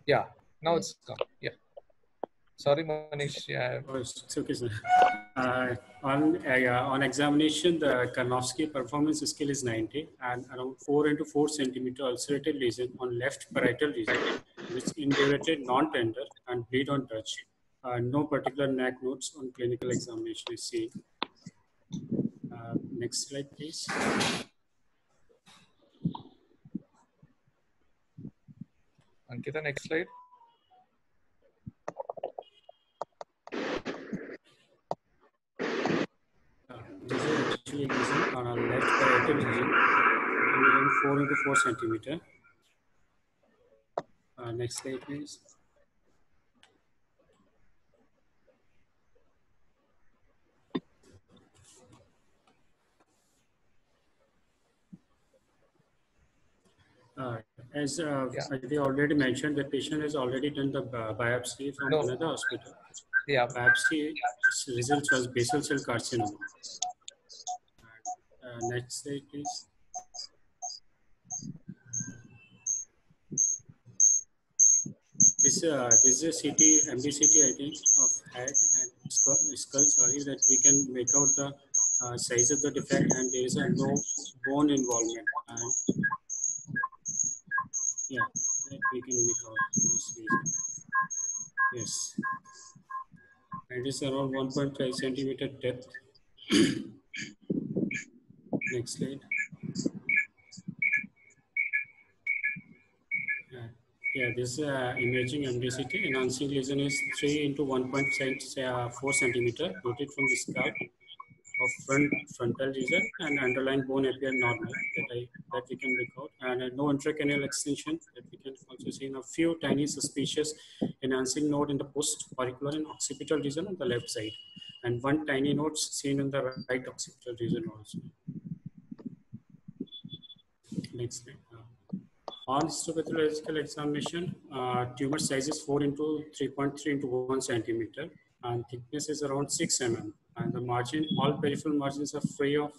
Yeah, now it's gone. Yeah. Sorry, Manish. Yeah. Oh, it's okay, sir. On examination, the Karnofsky performance scale is 90 and around 4 into 4 centimeter ulcerated lesion on left parietal region, which indurated non-tender and bleed on touch. No particular neck notes on clinical examination is seen. Next slide, please. Ankita, next slide. This is actually a lesion on our left parietal region, around 4 into 4 centimeter. Next slide, please. As we already mentioned, the patient has already done the biopsy from another hospital. Yeah. Biopsy results was basal cell carcinoma. Next slide, please. This is a CT, MBCT, I think, of head and skull. Sorry, that we can make out the size of the defect, and there is a no bone involvement. And yeah, that we can make out this lesion. Yes, and it's around 1.5 centimeter depth. Next slide. Yeah, this imaging MDCT enhancing lesion is 3 into 1.4 centimeter rooted from the scalp of frontal region, and underlying bone appear normal that we can record, and no intracranial extension that we can also see in a few tiny suspicious enhancing node in the post-auricular and occipital region on the left side, and one tiny node seen in the right occipital region also. Next slide. On histopathological examination, tumor size is 4 into 3.3 into 1 centimeter, and thickness is around 6 mm. And the margin, all peripheral margins are free of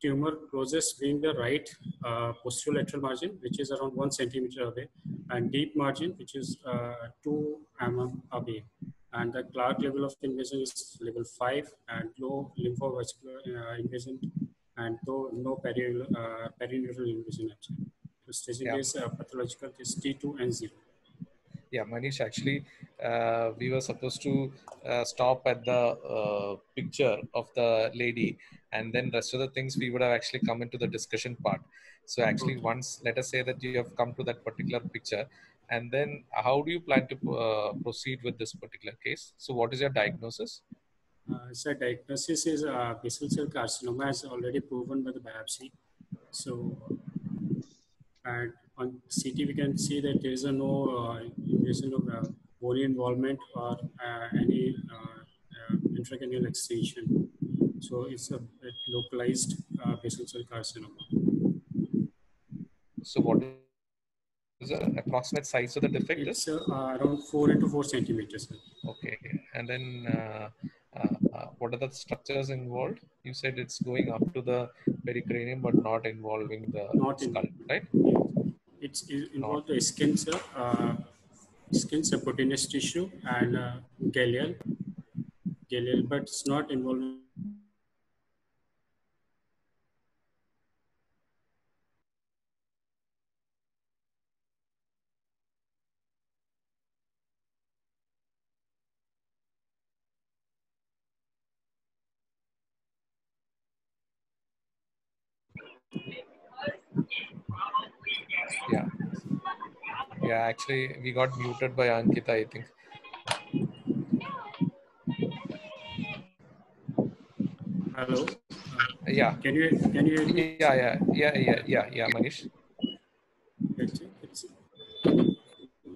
tumor, closest being the right posterolateral margin, which is around 1 centimeter away, and deep margin, which is 2 mm away. And the Clark level of invasion is level 5, and low lymphovascular invasion, and no perineural invasion actually. So staging is pathological is T2 and 0. Yeah, Manish, actually, we were supposed to stop at the picture of the lady, and then rest of the things we would have actually come into the discussion part. So actually, once, let us say that you have come to that particular picture, and then how do you plan to proceed with this particular case? So what is your diagnosis? So diagnosis is basal cell carcinoma, as already proven by the biopsy. So, and on CT we can see that there is no invasion of bony involvement or any intracranial extension. So it's a localized basal cell carcinoma. So what is the approximate size of the defect? It's around 4 into 4 centimeters. Okay, and then what are the structures involved? You said it's going up to the pericranium, but not involving the skull, right? It's involved the skin, sir, skin subcutaneous tissue and galeal, but it's not involving. Yeah, actually, we got muted by Ankita, I think. Hello. Yeah. Can you hear me? Yeah, Manish.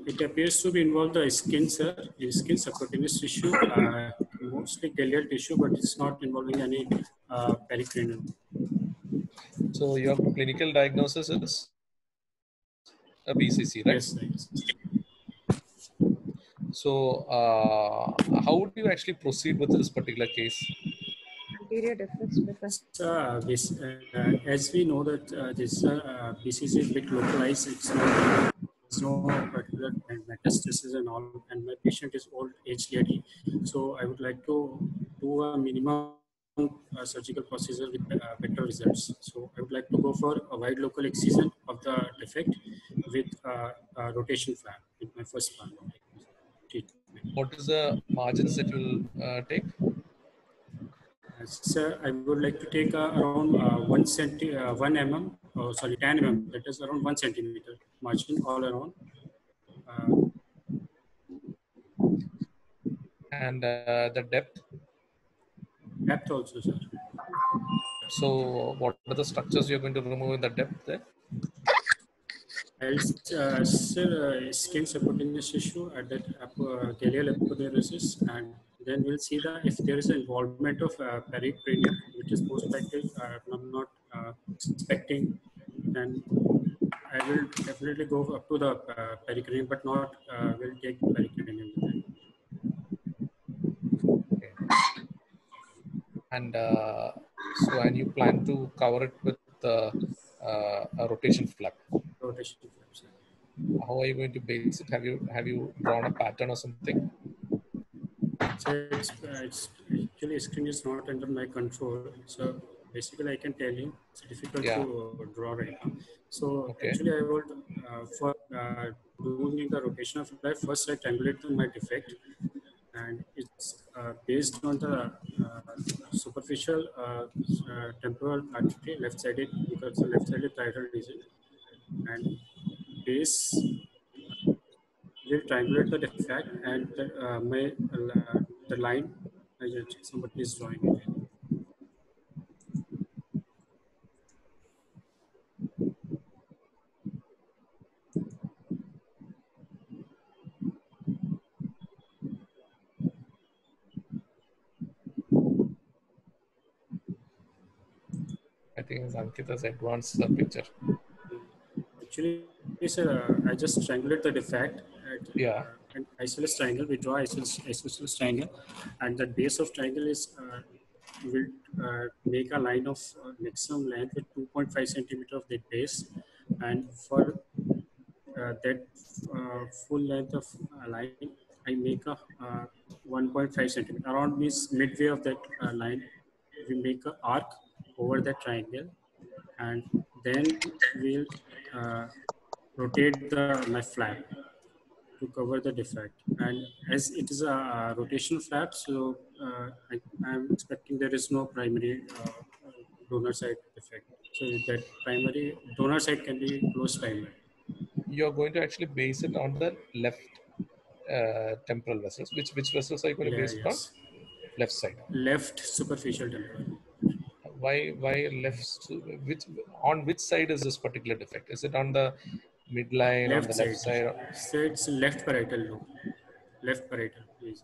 It appears to be involved the skin, sir, skin subcutaneous tissue, mostly galeal tissue, but it's not involving any pericranial. So your clinical diagnosis is a BCC, right? Yes, yes. So how would you actually proceed with this particular case? interior defects, Professor? As we know that this BCC is a bit localized, there's no particular metastasis and all, and my patient is old age lady, so I would like to do a minimum surgical procedure with better results. So I would like to go for a wide local excision of the defect with rotation flap in my first part of treatment. What is the margins that you'll take? Sir, I would like to take around 1 mm, oh, sorry, 10 mm, that is around 1 centimeter margin all around. And the depth? Depth also, sir. So what are the structures you're going to remove in the depth there? Sir, skin subcutaneous tissue at that galeal aponeurosis, and then we'll see that if there is an involvement of pericranium, which is post-operative, I'm not expecting, then I will definitely go up to the pericranium, but not will take pericranium. Okay. And and you plan to cover it with a rotation flap. Rotation flaps. How are you going to base it? Have you drawn a pattern or something? So it's actually screen is not under my control. So basically, I can tell you it's difficult to draw right now. So actually, I would for doing the rotation of flap, first I triangulate my defect, and it's based on the superficial temporal artery left-sided, because the left-sided thyroid region, and base will triangulate the defect and the line. Somebody is drawing it. I think Ankita's advanced the picture. Actually, sir, I just triangulate the defect at an isosceles triangle. We draw isosceles triangle, and the base of triangle is will make a line of maximum length with 2.5 centimeter of the base, and for that full length of line, I make a 1.5 centimeter. Around means midway of that line, we make an arc over that triangle, and then we'll rotate my flap to cover the defect. And as it is a rotational flap, so I'm expecting there is no primary donor side defect. So that primary donor side can be close primary. You're going to actually base it on the left temporal vessels. Which vessels are you going to base it on? Left side. Left superficial temporal. Why left? Which side is this particular defect? Is it on the midline, on the left side? So it's left parietal lobe. Left parietal, please.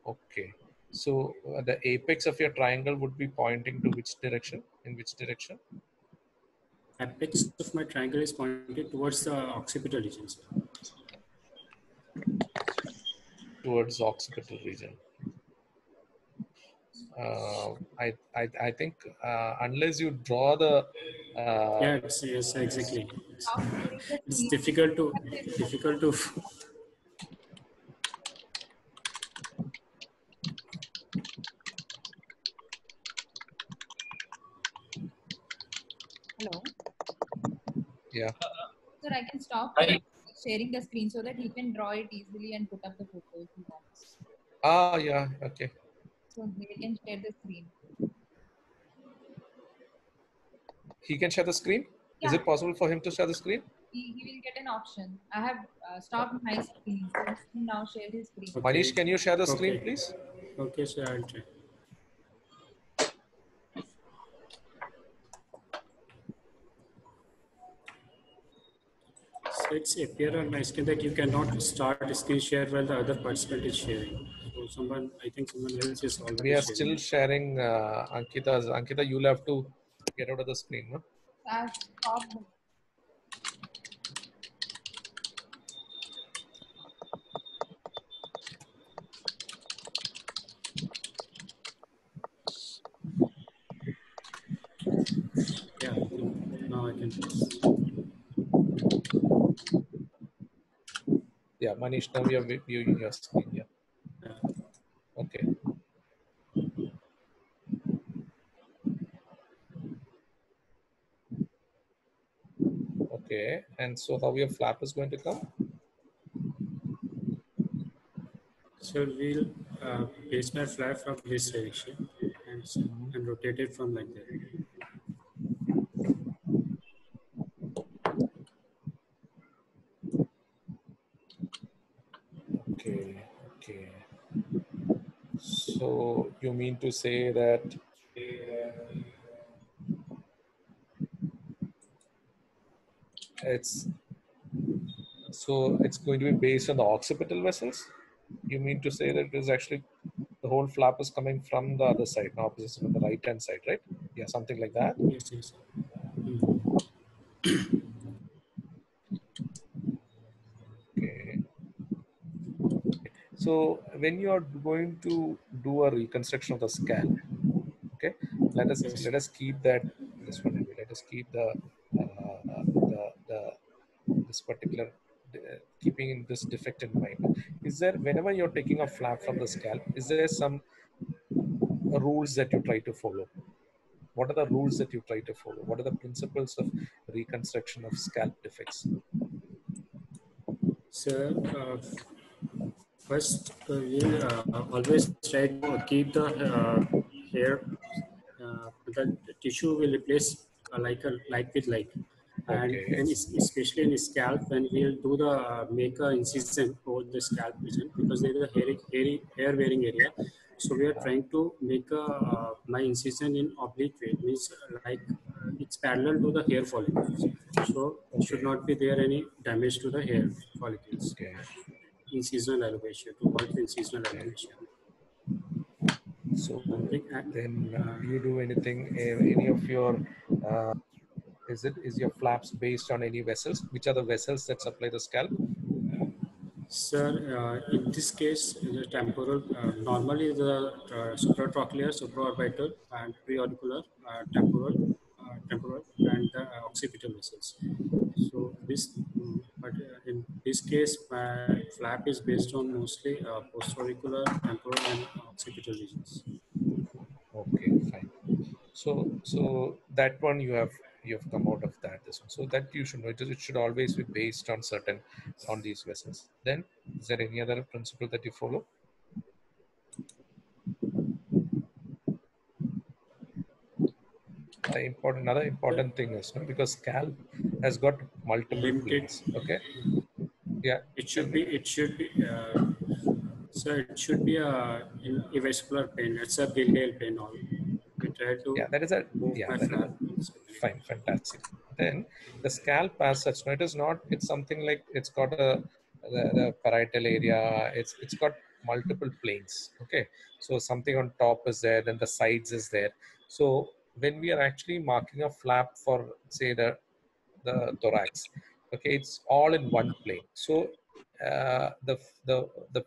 Okay. So the apex of your triangle would be pointing to which direction? In which direction? Apex of my triangle is pointed towards the occipital region, sir. Towards the occipital region. I think unless you draw the yes, exactly. It's difficult to Hello. Yeah. Sir, I can stop sharing the screen so that he can draw it easily and put up the photo if he wants. Ah, yeah. Okay. So he can share the screen. He can share the screen? Yeah. Is it possible for him to share the screen? He will get an option. I have stopped my screen. So he can now share his screen. Okay. Manish, can you share the screen, please? Okay, sir, I'll try. So it's appear on my screen that you cannot start screen share while the other participant is sharing. So I think someone else is already We are sharing. still sharing Ankita's. Ankita, you'll have to get out of the screen, no? I've stopped. now I can see. Yeah, Manish, now you're viewing your screen. Yeah. Okay. Okay. And so how your flap is going to come? So we'll place my flap from this direction and rotate it from like that. Okay. Okay. So you mean to say that it's it's going to be based on the occipital vessels? You mean to say that it is actually the whole flap is coming from the other side, now opposite from the right hand side, right? Yeah, something like that. Yes, yes. Okay. So when you are going to do a reconstruction of the scalp, okay, Yes. let us keep that this one away. Let us keep the this particular keeping in this defect in mind. Is there, whenever you're taking a flap from the scalp, is there some rules that you try to follow? What are the rules that you try to follow? What are the principles of reconstruction of scalp defects? So first, we'll always try to keep the hair, the tissue will replace like with like. And Okay. then especially in scalp, when we'll do the make a incision over the scalp region, because there is a hair wearing area. So we are trying to make my incision in oblique way, means like it's parallel to the hair follicles. So should Okay. not be there any damage to the hair follicles. Okay. Incisional elevation, to avoid the incisional Okay. elevation. So I think, then do you do anything, any of your, is your flaps based on any vessels? Which are the vessels that supply the scalp? sir, in this case, the temporal, normally the supratrochlear, supraorbital, and preauricular, temporal, and the occipital vessels. So this, but in this case, my flap is based on mostly postauricular, temporal, and occipital regions. Okay, fine. So that one you have come out of that this one. So that you should know it should always be based on certain on these vessels. Then is there any other principle that you follow? Another important thing is, no, because scalp has got multiple Limited. planes. Okay. Yeah. It Tell should me. be. It should be. So it should be a avascular pain. It's a bilial pain. All we try Yeah, to that is a move yeah, my that is a flap. fine, fantastic. Then the scalp as such, no, it is not. It's something like it's got the parietal area. It's got multiple planes. Okay, so something on top is there, then the sides is there. So when we are actually marking a flap for say the thorax, okay, it's all in one plane. So the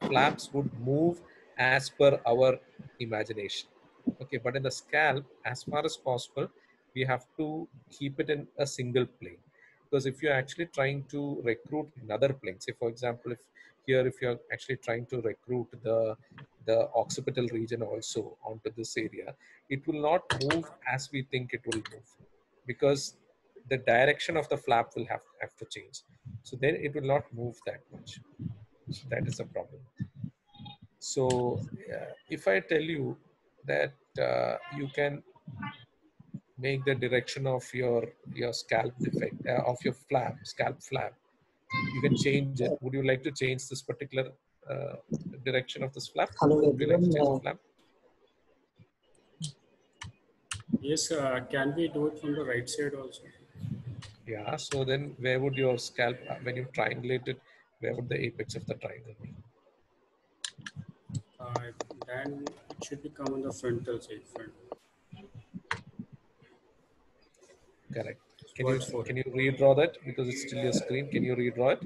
flaps would move as per our imagination. Okay, but in the scalp, as far as possible, we have to keep it in a single plane. Because if you're actually trying to recruit another plane, say for example, if you're actually trying to recruit the occipital region also onto this area, it will not move as we think it will move, because the direction of the flap will have to change. So then it will not move that much. So that is a problem. So if I tell you that you can make the direction of your scalp defect of your scalp flap, you can change it. Would you like to change this particular uh, direction of this flap? Hello Would you like to everyone. change the flap? Yes, can we do it from the right side also? Yeah. So then where would your scalp, when you triangulate it, where would the apex of the triangle be? Uh, then it should become on the frontal side, front Correct. towards forehead. Can you redraw that, because it's still your screen? Can you redraw it?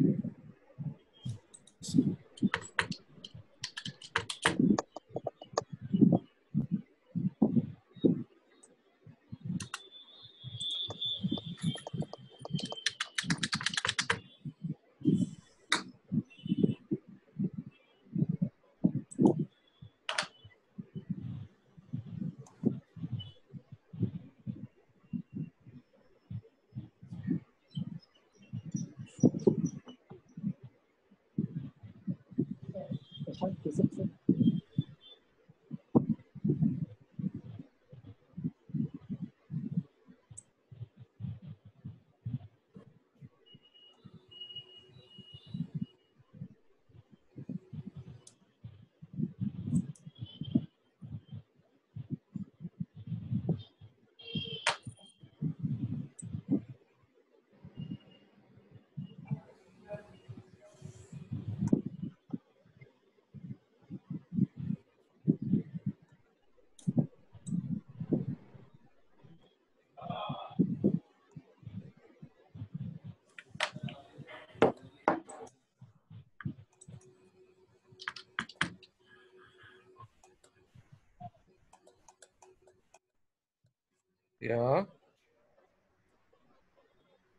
Yeah.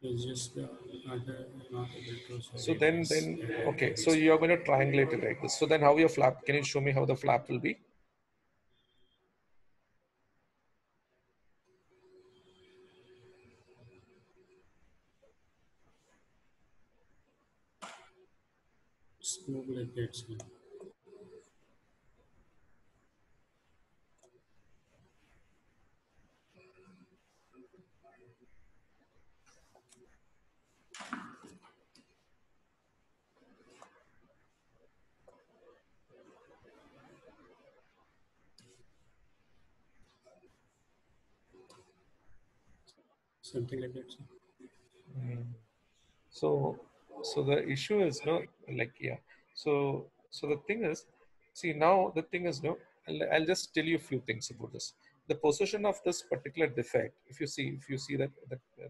It's just not able to So sorry, then, yes. okay. So you're going to triangulate it like this. So then, how your flap? Can you show me how the flap will be? Just move like that. So. Something like that. So. So, so the issue is no, like yeah. So the thing is, see now the thing is no. I'll just tell you a few things about this. The position of this particular defect. If you see that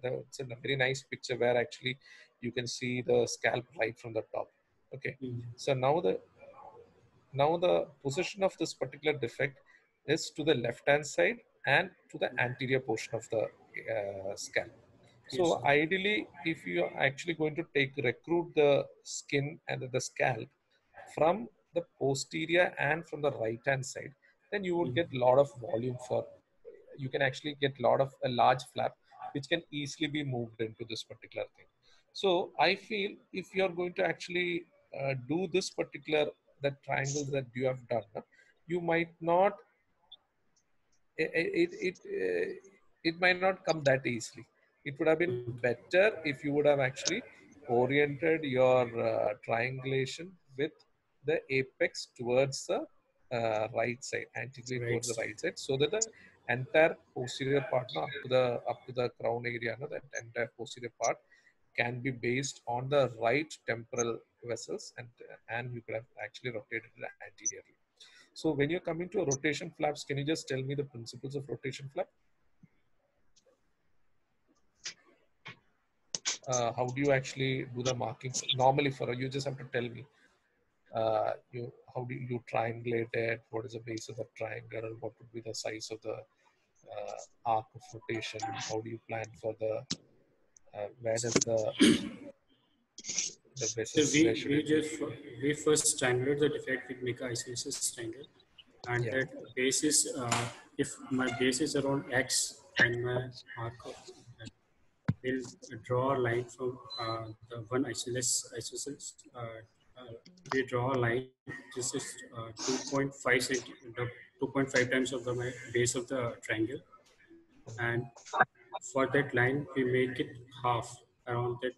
it's in a very nice picture where actually you can see the scalp right from the top. Okay. So now the position of this particular defect is to the left hand side and to the anterior portion of the scalp. Yes, So sir. ideally, if you are actually going to recruit the skin and the scalp from the posterior and from the right hand side, then you would get a lot of volume for, you can actually get a large flap which can easily be moved into this particular thing. So I feel if you're going to actually do this particular, the triangles that you have done, you might not, it might not come that easily. It would have been better if you would have actually oriented your triangulation with the apex towards the right side, anteriorly Right. towards the right side, so that the entire posterior part, no, up to the crown area, no, that entire posterior part can be based on the right temporal vessels, and you could have actually rotated it anteriorly. So when you're coming to a rotation flaps, can you just tell me the principles of rotation flap? How do you actually do the markings? Normally, for you just have to tell me. How do you triangulate it? What is the base of the triangle? What would be the size of the arc of rotation? How do you plan for the where does the So vessels, we where should we it be? just we first triangulate the defect with Mika isolysis triangle, and Yeah. that base is if my base is around x and my arc of we'll draw a line from the one isosceles. We draw a line. This is 2.5 centimeter, 2.5 times of the my base of the triangle, and for that line we make it half around that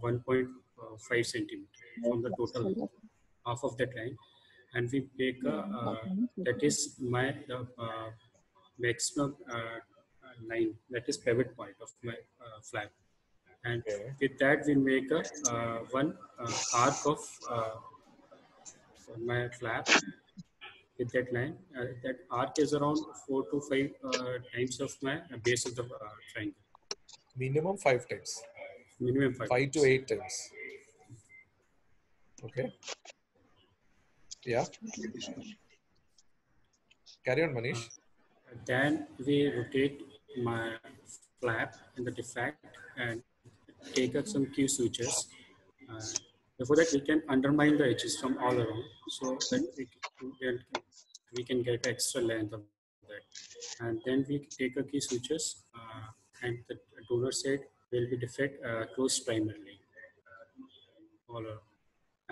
1.5 centimeter from the total half of that line, and we make a that is my the maximum line, that is pivot point of my flag, and Okay. with that we make a one arc of my flap with that line. That arc is around 4 to 5 times of my base of the triangle, Minimum 5 times, minimum 5 times. 5 to 8 times. Okay. Yeah. Carry on, Uh, Manish. then we rotate my flap in the defect and take up some Q sutures. Uh, Before that, we can undermine the edges from all around so that we can get extra length of that. And then we take a key sutures and the donor side will be defect closed primarily all around.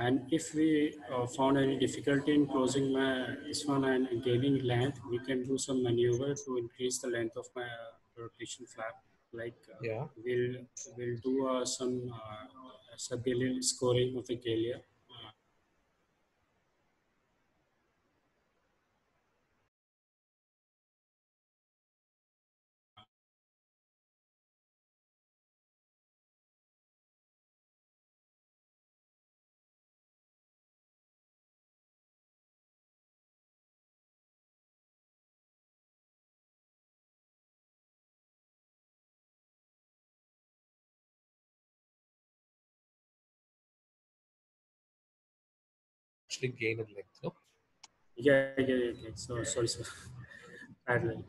And if we found any difficulty in closing this one and gaining length, we can do some maneuver to increase the length of my rotation flap. Like Yeah. we'll do some subgalial scoring of the galea. Actually gain in length, no? Yeah. So sorry, sir. Parallel.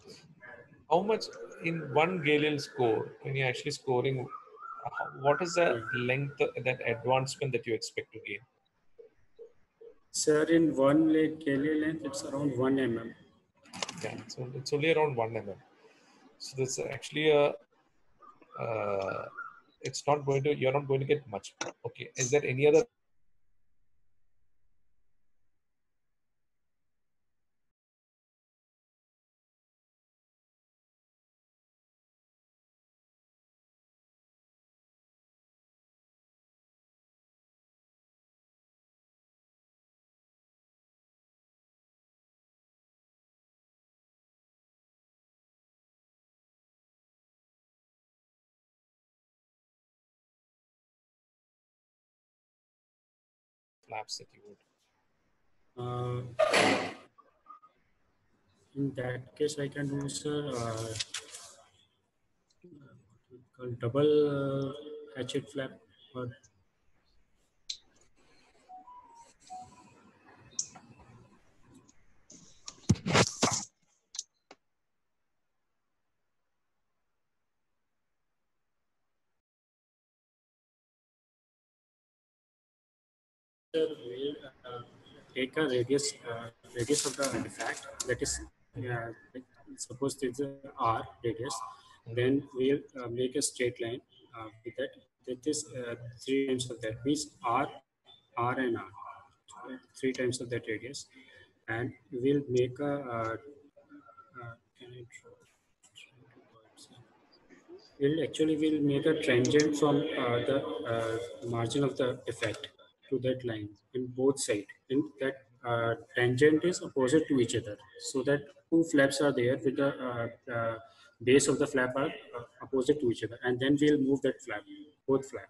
How much in one Galilean score when you're actually scoring? What is the Yeah. length, that advancement that you expect to gain? Sir, in one leg galea length, it's around 1 mm. Yeah, so it's only around 1 mm. So this is actually a. It's not going to. You're not going to get much. Okay. Is there any other flaps that you would? In that case, I can do, sir, double hatchet flap. Or sir, we'll take a radius of the artifact. That is, like, suppose there's a R radius. Then we'll make a straight line with that. That is 3 times of that. Means R and R. 3 times of that radius. And we'll make a, can I draw? We'll make a tangent from the margin of the effect to that line in both sides. And that tangent is opposite to each other, so that two flaps are there with the base of the flap are opposite to each other, and then we'll move that flap, both flap,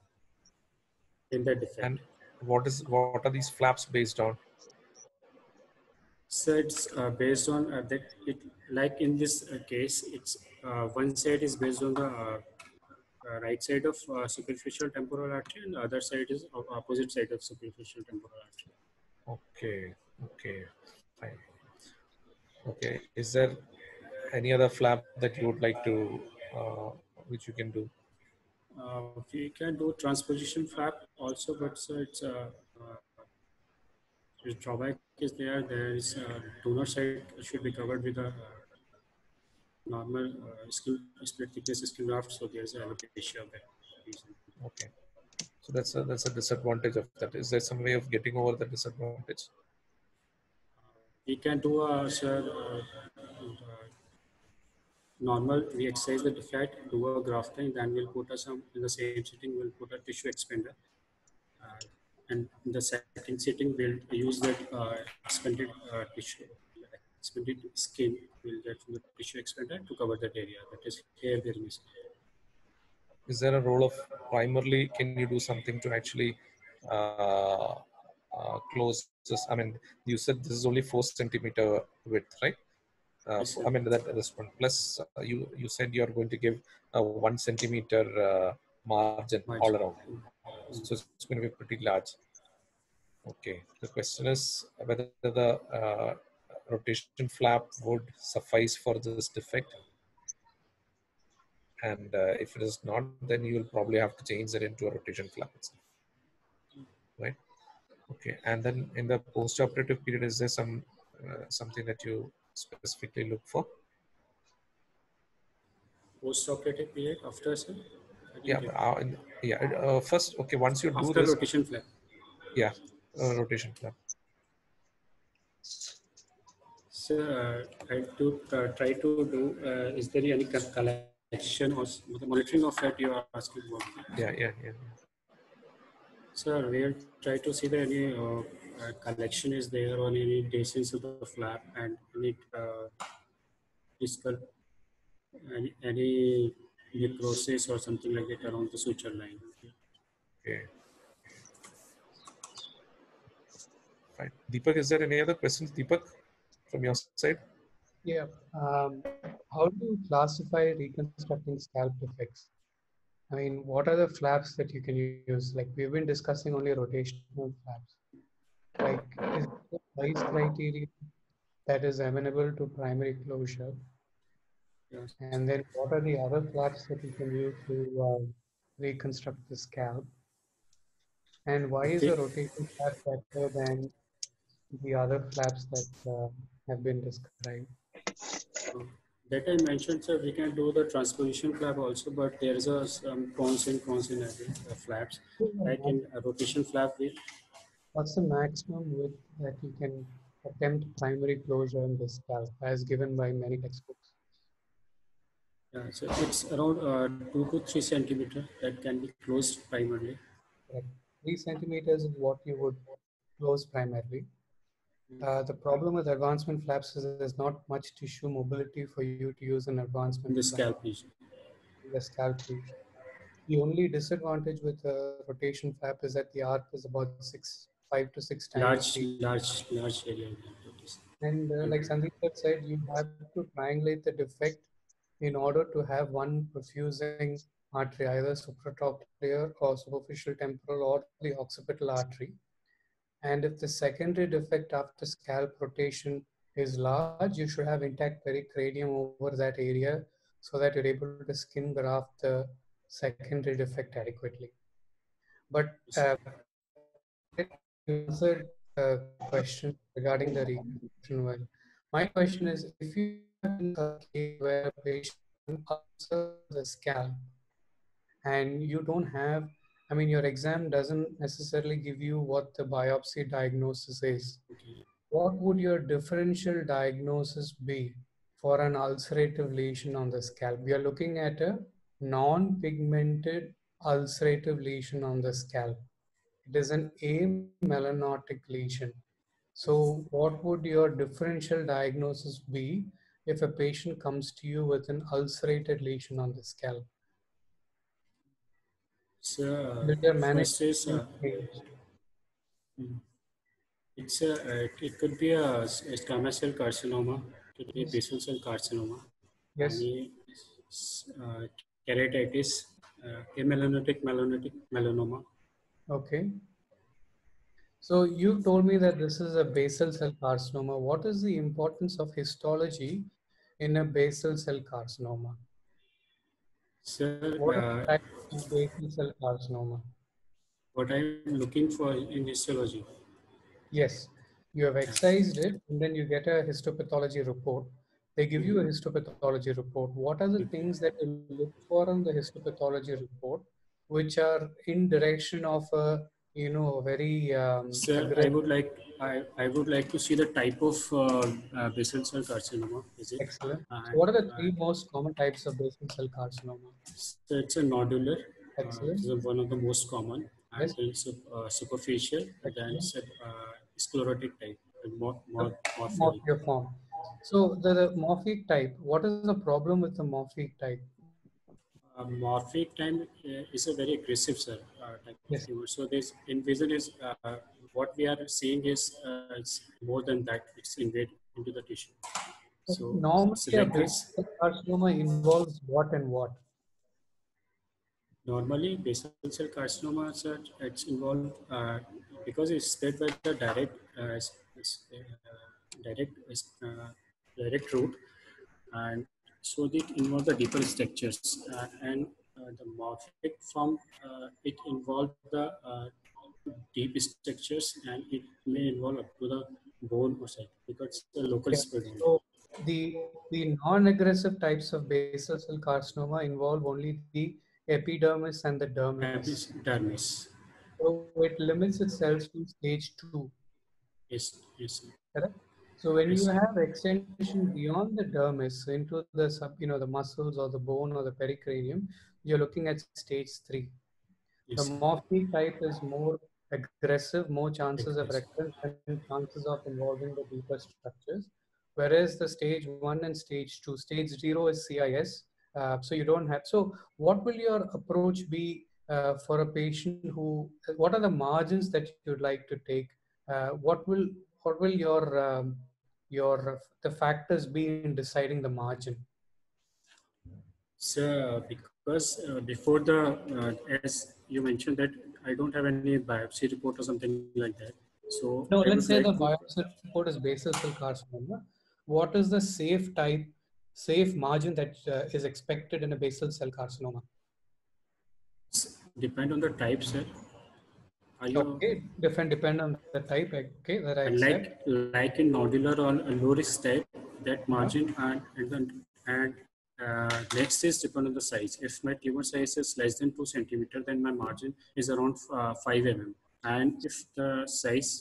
in that effect. And what are these flaps based on? So it's based on that it, like in this case, it's one side is based on the right side of superficial temporal artery, and the other side is opposite side of superficial temporal artery. Okay. Okay. Fine. Okay. Is there any other flap that you would like to, which you can do? We can do transposition flap also, but so it's the drawback is there. There is donor side should be covered with a normal split thickness skin graft, so there's a alopecia of that reason. Okay. So that's a disadvantage of that. Is there some way of getting over the disadvantage? We can do a, sir, normal, we exercise the defect, do a grafting, then we'll put some in the same sitting, we'll put a tissue expander. And in the second sitting, we'll use that expanded tissue, expanded skin, we'll get from the tissue expander to cover that area. That is hair there missing. Is there a role of primarily? Can you do something to actually uh, close this? I mean, you said this is only 4 centimeter width, right? Yes, sir. I mean that this one. Plus, you said you are going to give a 1 centimeter margin all around, so it's going to be pretty large. Okay. The question is whether the rotation flap would suffice for this defect. And if it is not, then you will probably have to change it into a rotation flap itself. Right? Okay. And then in the post-operative period, is there something that you specifically look for? Post-operative period after, sir? Yeah. First, okay. Once you do After this, rotation flap. yeah. rotation flap. So I do try to do. Is there any collection or the monitoring of it? You are asking about. Yeah. So we'll try to see that any collection is there on any distance of the flap and any discal, any necrosis or something like that around the suture line. Okay. Fine. Deepak, is there any other questions, Deepak, from your side? Yeah. How do you classify reconstructing scalp defects? I mean, what are the flaps that you can use? Like we've been discussing only rotational flaps. Like, is there a size criteria that is amenable to primary closure? Yes. And then what are the other flaps that you can use to reconstruct the scalp? And why is a rotation flap better than the other flaps that have been described? That I mentioned, sir, we can do the transposition flap also, but there is some cons and cons in every flaps. Like in a rotation flap, What's the maximum width that you can attempt primary closure in the scalp as given by many textbooks? yeah, so it's around 2 to 3 centimeter that can be closed primarily. Correct. 3 centimeters is what you would close primarily. The problem with advancement flaps is there's not much tissue mobility for you to use an advancement In the flap scalp region. in the scalp region. The only disadvantage with a rotation flap is that the arc is about 5 to 6 times the. Large area. And like Sandeep said, you have to triangulate the defect in order to have one perfusing artery, either supratrochlear or superficial temporal or the occipital artery. And if the secondary defect after scalp rotation is large, you should have intact pericranium over that area so that you're able to skin graft the secondary defect adequately. But you answered the question regarding the reconstruction well. My question is, if you have a case where a patient ulcers the scalp and you don't have, I mean, your exam doesn't necessarily give you what the biopsy diagnosis is. What would your differential diagnosis be for an ulcerative lesion on the scalp? We are looking at a non-pigmented ulcerative lesion on the scalp. It is an amelanotic lesion. So what would your differential diagnosis be if a patient comes to you with an ulcerated lesion on the scalp? So Will your first is management change? it could be a squamous cell carcinoma, it could be Yes. basal cell carcinoma, Yes. any keratitis, amelanotic melanoma. Okay. So you told me that this is a basal cell carcinoma. What is the importance of histology in a basal cell carcinoma? So What is the type of basal cell carcinoma? what I'm looking for in histology. Yes, you have excised it and then you get a histopathology report. They give you a histopathology report. What are the things that you look for on the histopathology report, which are in direction of a, you know, very Sir, I would like to see the type of basal cell carcinoma. Is it? excellent. So what are the three most common types of basal cell carcinoma? So it's a nodular. Excellent. It's one of the most common. Yes. And it's superficial. And then it's a sclerotic type. Morphiform. So the morphic type, what is the problem with the morphic type? Morphic time is a very aggressive type Yes. of tumor. So this invasion is what we are seeing is it's more than that. It's invade into the tissue. So normally a basal cell carcinoma involves what and what? Normally, basal cell carcinoma, it's involved because it's spread by the direct route, and so it involves the deeper structures, and the morphic form it involves the deep structures, and it may involve up to the bone or site because it's the local spread. So the non-aggressive types of basal cell carcinoma involve only the epidermis and the dermis. Dermis. So it limits itself to stage 2. Yes, yes, sir. Correct? So when you Yes. have extension beyond the dermis into the the muscles or the bone or the pericranium, you're looking at stage 3. The Yes, morphine type is more aggressive, more chances of yes. recurrence and chances of involving the deeper structures. Whereas the stage 1 and stage 2, stage 0 is CIS. So you don't have. So what will your approach be for a patient who? What are the margins that you'd like to take? What will the factors be in deciding the margin? So, because before the, as you mentioned that I don't have any biopsy report or something like that. So No, I let's would say like the to, biopsy report is basal cell carcinoma. What is the safe margin that is expected in a basal cell carcinoma? depend on the type, sir. Are you, Okay, depend on the type. Okay, that I and accept. like in nodular or a low risk type, that Yeah. margin and next is depend on the size. If my tumor size is less than 2 centimeter, then my margin is around 5 mm. And if the size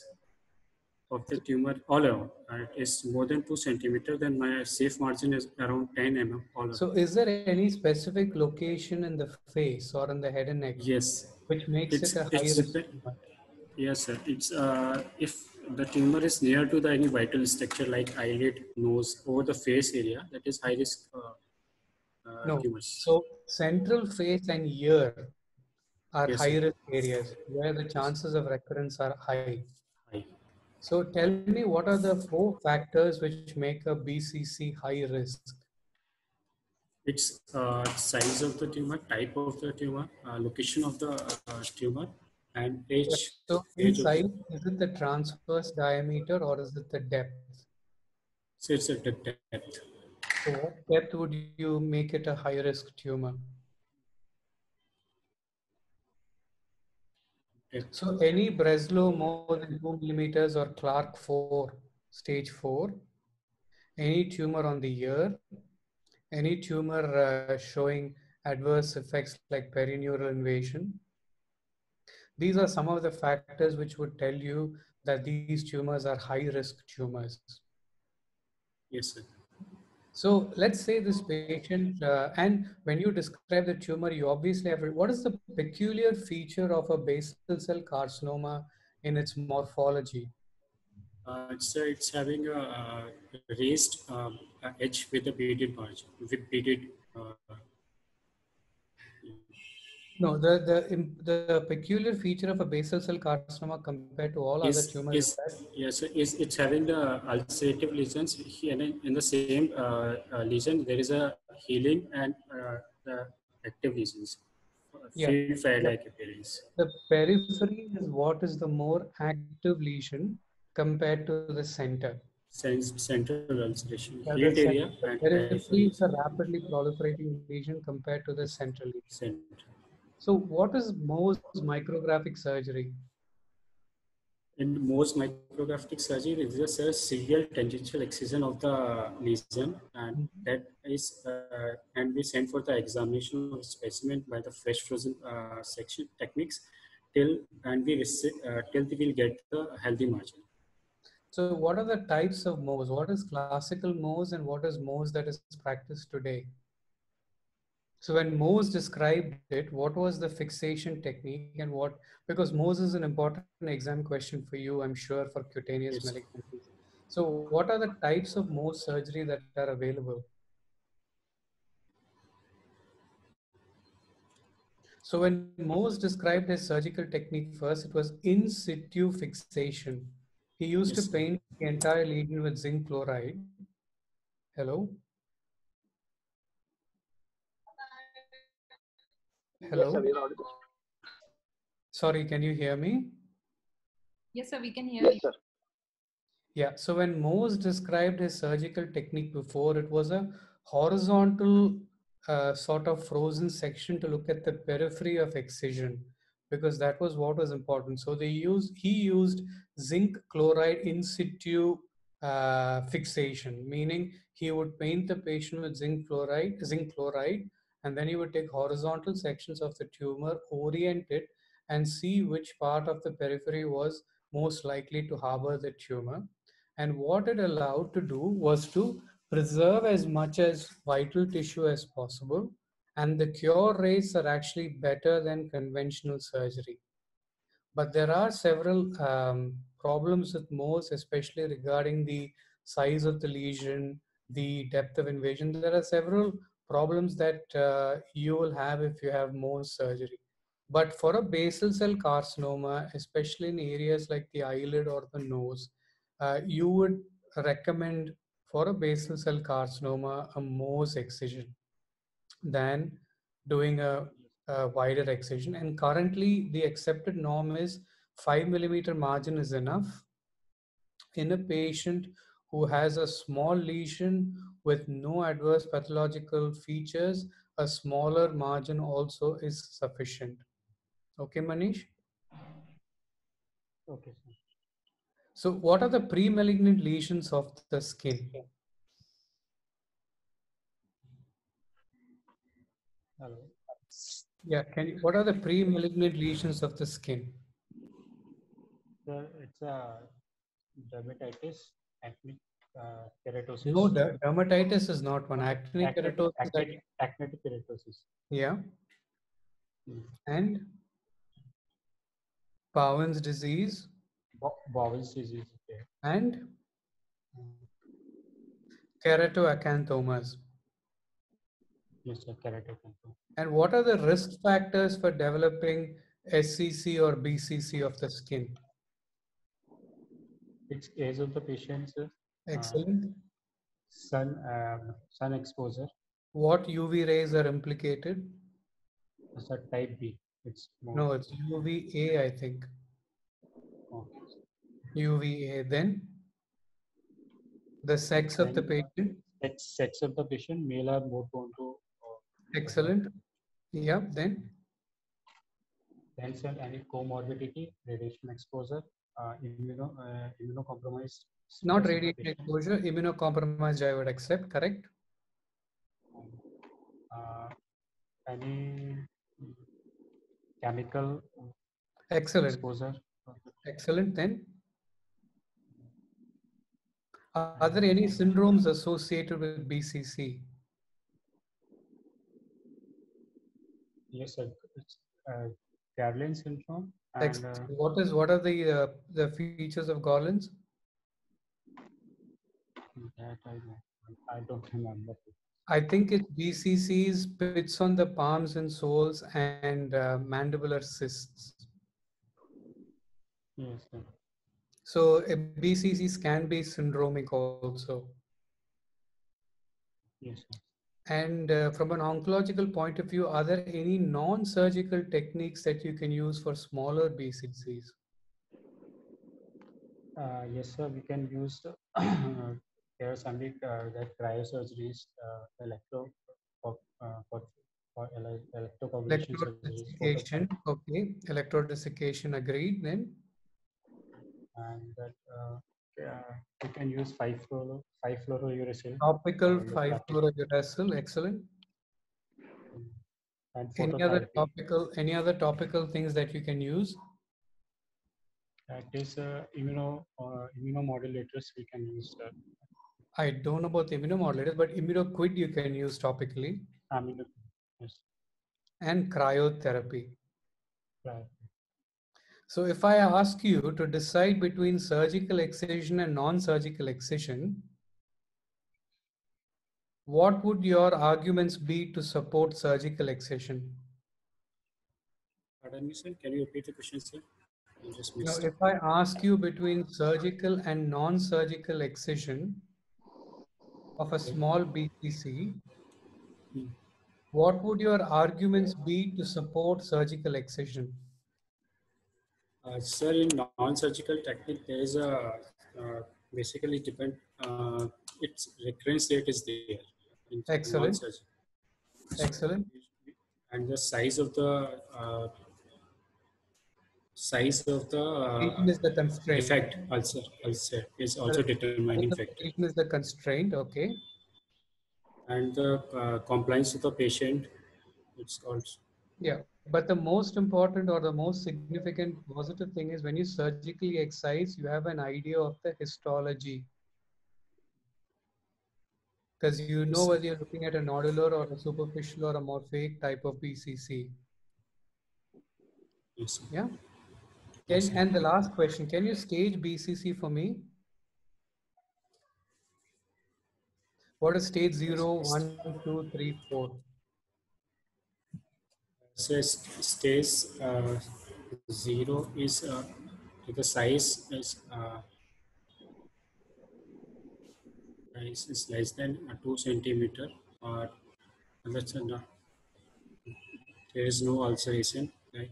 of the tumor all around is more than 2 centimeter, then my safe margin is around 10 mm all around. So, is there any specific location in the face or in the head and neck Yes, which makes it a high it's risk tumor? yes, sir. It's if the tumor is near to the any vital structure like eyelid, nose, or the face area, that is high risk No. tumors. So, central face and ear are Yes, high sir. risk areas where the Yes, chances of recurrence are high. high. So tell me, what are the 4 factors which make a BCC high risk? It's size of the tumor, type of the tumor, location of the tumor, and age. So in Age of size, is it the transverse diameter or is it the depth? so it's at the depth. So what depth would you make it a high risk tumor? Depth. So any Breslow more than 2 millimeters or Clark 4, stage 4, any tumor on the ear, any tumor showing adverse effects like perineural invasion. These are some of the factors which would tell you that these tumors are high risk tumors. Yes, sir. So let's say this patient, and when you describe the tumor, you obviously have, what is the peculiar feature of a basal cell carcinoma in its morphology? It's having a raised edge with a beaded margin, with beaded. No, the peculiar feature of a basal cell carcinoma compared to all other tumors is Is that yes, is it's having the ulcerative lesions here, and in the same lesion there is a healing and the active lesions, yeah, field fire the, like appearance. the periphery is what is the more active lesion compared to the center. Central ulceration, Yeah, healed area the and periphery periphery is a rapidly proliferating lesion compared to the central lesion. center. So what is Mohs micrographic surgery? In most micrographic surgery, there is just a serial tangential excision of the lesion, and that is and we send for the examination of specimen by the fresh frozen section techniques till and till we will get the healthy margin. So what are the types of Mohs? What is classical Mohs and what is Mohs that is practiced today? So when Mohs described it, what was the fixation technique and what, because Mohs is an important exam question for you, I'm sure, for cutaneous Yes. malignancies. So what are the types of Mohs surgery that are available? So when Mohs described his surgical technique first, it was in situ fixation. He used to Yes. paint the entire lesion with zinc chloride. Hello? Yes, sir, Hello? we are audible. Sorry, can you hear me? Yes, sir, we can hear Yes, you. sir. Yeah, so when Mohs described his surgical technique before, it was a horizontal sort of frozen section to look at the periphery of excision because that was what was important. So he used zinc chloride in situ fixation, meaning he would paint the patient with zinc chloride, and then he would take horizontal sections of the tumor, orient it, and see which part of the periphery was most likely to harbor the tumor. And what it allowed to do was to preserve as much as vital tissue as possible. And the cure rates are actually better than conventional surgery. But there are several problems with Mohs, especially regarding the size of the lesion, the depth of invasion. There are several problems that you will have if you have Mohs surgery. But for a basal cell carcinoma, especially in areas like the eyelid or the nose, you would recommend for a basal cell carcinoma a Mohs excision than doing a wider excision. And currently, the accepted norm is 5 millimeter margin is enough in a patient who has a small lesion with no adverse pathological features. A smaller margin also is sufficient. Okay, Manish? Okay, sir. So, what are the pre-malignant lesions of the skin? Hello. Yeah, what are the pre-malignant lesions of the skin? Sir, it's a dermatitis, acne, keratosis. No, dermatitis is not one. Actinic keratosis. Actinic keratosis. Yeah. Hmm. And Bowen's disease. Bowen's disease. Okay. And keratoacanthomas. Yes, sir, keratoacanthoma. And what are the risk factors for developing SCC or BCC of the skin? It's age of the patient, sir. Excellent. Sun exposure. What UV rays are implicated? It's a type B. It's more. No, it's UVA, I think. Okay. UVA. Then the sex of the patient. Sex of the patient, male are more prone to. Excellent. Yeah. Then sir, any comorbidity, radiation exposure, immunocompromised. Not radiation exposure, immunocompromised, I would accept, correct? Any chemical Excellent. exposure. Excellent. Then, are there any syndromes associated with BCC? Yes, sir. It's Garland syndrome. And, what are the features of Gorlins? That I don't remember. I think it's BCCs, pits on the palms and soles, and mandibular cysts. Yes, sir. So BCCs can be syndromic also. Yes, sir. And from an oncological point of view, are there any non-surgical techniques that you can use for smaller BCCs? Yes, sir. We can use there are some that cryosurgeries, electrocoagulation Electrodesiccation. Okay, electrodesiccation. Agreed. Then. And that we can use 5-fluorouracil. Topical 5-fluorouracil. Excellent. And any other topical things that you can use? That is immunomodulators we can use. I don't know about the immunomodulators, but immunoquid you can use topically. Yes. And cryotherapy. Right. So if I ask you to decide between surgical excision and non-surgical excision, what would your arguments be to support surgical excision? Pardon me, sir. Can you repeat the question, sir? I just Now, missed. if I ask you between surgical and non-surgical excision of a small BCC, what would your arguments be to support surgical excision? Sir, in non-surgical technique, there is a basically its recurrence rate is there. Excellent. Excellent. And the size of the is the constraint. Effect ulcer is also determining factor. Is the constraint, okay. And the compliance of the patient, it's also. Yeah, but the most important or the most significant positive thing is when you surgically excise, you have an idea of the histology. Because you know whether you're looking at a nodular or a superficial or a morphic type of BCC. Yes, sir. Yeah. Yes, sir. And the last question, can you stage BCC for me? What is stage 0, 1, 2, 3, 4? So stage 0 is the size is less than 2 centimeter, or that's there is no ulceration, right?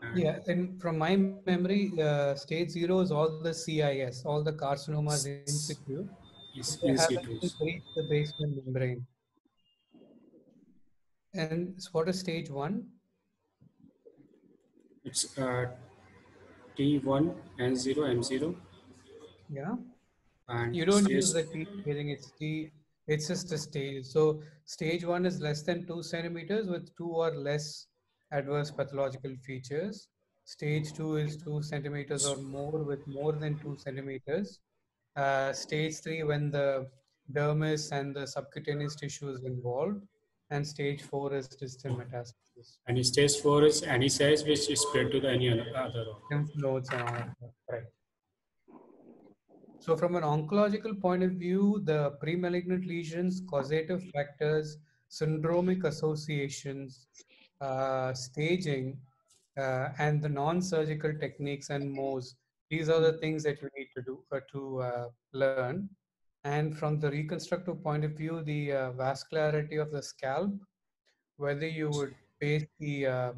And Yeah, and from my memory, stage 0 is all the CIS, all the carcinomas in situ. is They in haven't situ. even reached the basement membrane. And what is stage 1? It's T1 N0 M0 Yeah. and You don't stage use the T hearing, it's T, it's just a stage. So stage 1 is less than 2 centimeters with 2 or less adverse pathological features. Stage 2 is 2 centimeters or more with more than 2 centimeters. Stage 3 when the dermis and the subcutaneous tissue is involved. And stage 4 is distant metastasis. and stage 4 is any size which is spread to the any other organ. Lymph nodes and all of that. Right. So from an oncological point of view, the pre-malignant lesions, causative factors, syndromic associations, staging, and the non-surgical techniques and MOS, these are the things that you need to do to learn. And from the reconstructive point of view, the vascularity of the scalp, whether you would base the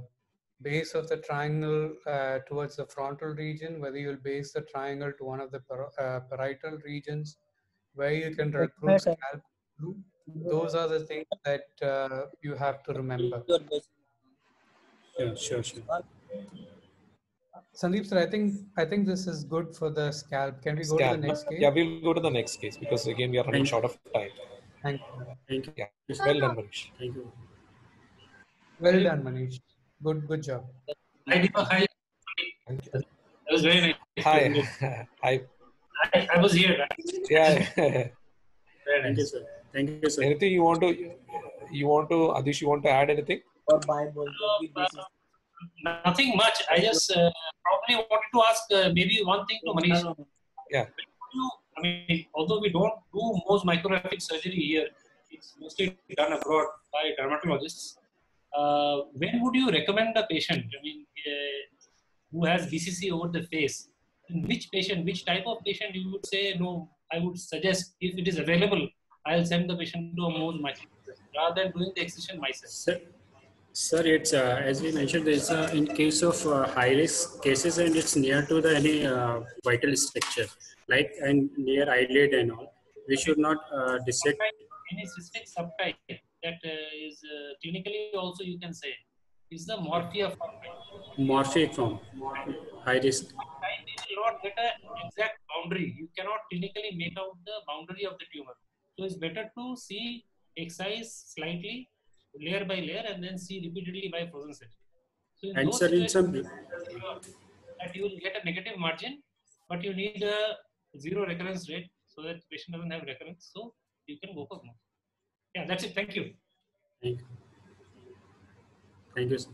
base of the triangle towards the frontal region, whether you'll base the triangle to one of the parietal regions, where you can recruit scalp through. Those are the things that you have to remember. Yeah, sure, sure. Sandeep sir, I think this is good for the scalp. Can we go to the Scalp. next case? Yeah, we'll go to the next case because again we are running short of time. Thank you. Thank you. Yeah, well done, Manish. Thank you. Well done, Manish. Good job. Hi, Deepak. Hi. Thank you. That was very nice. Hi, hi. I was here. Right? Yeah. Thank you, sir. Thank you, sir. Anything you want to, Adish, you want to add anything? Nothing much. I just probably wanted to ask maybe one thing to Manish. Yeah. I mean, although we don't do most micrographic surgery here, it's mostly done abroad by dermatologists. When would you recommend a patient? I mean, who has BCC over the face? In which patient, which type of patient you would say, no, I would suggest if it is available, I'll send the patient to a Mohs micrography rather than doing the excision myself. Sir, it's as we mentioned, it's in case of high risk cases and it's near to the any vital structure, like and near eyelid and all. We should not dissect. Any cystic subtype that is clinically also you can say is the morphia form. Morphic form, high risk. Sometimes you will not get an exact boundary. You cannot clinically make out the boundary of the tumor. So it's better to see excise slightly, layer by layer, and then see repeatedly by frozen set. So in And those sir, in situations, some that you will get a negative margin, but you need a zero recurrence rate so that the patient doesn't have recurrence. So you can go for more. Yeah, that's it. Thank you. Thank you, sir.